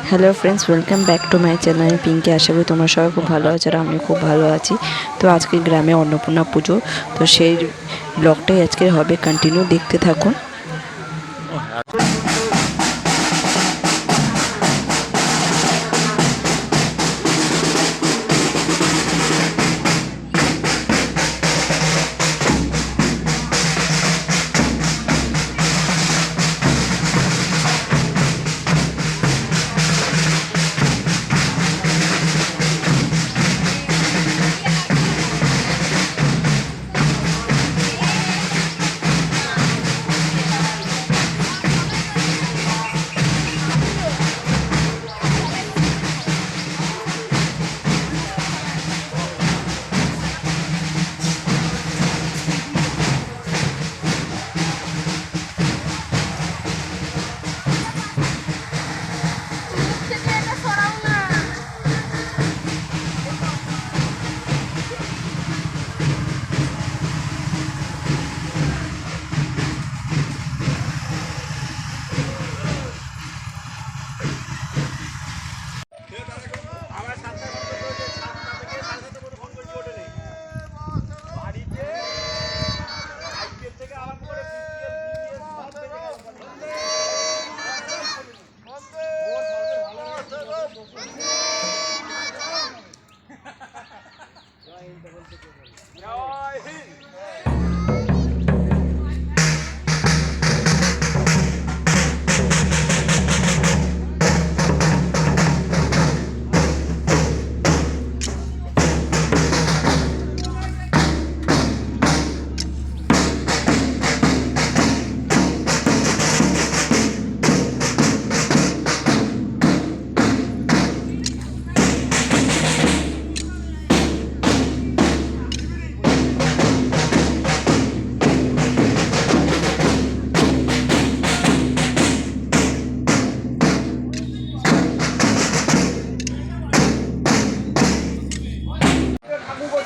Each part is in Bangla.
Hello friends, welcome back to my channel. আমি পিঙ্কি। আশা করি তোমরা সবাই খুব ভালো আছো আর আমিও খুব ভালো আছি। তো আজকে গ্রামে অন্নপূর্ণা পুজো, তো সেই ব্লগটাই আজকে হবে, কন্টিনিউ দেখতে থাকুন।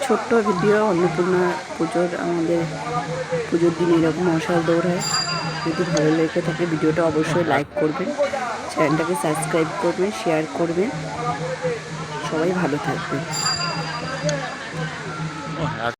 ছোট্ট ভিডিও অন্নপূর্ণা পুজোর, আমাদের পুজোর দিন এরকম মশাল দৌড় হয়। যদি ভালো লেগে থাকে ভিডিওটা অবশ্যই লাইক করবেন, চ্যানেলটাকে সাবস্ক্রাইব করবেন, শেয়ার করবেন। সবাই ভালো থাকবেন।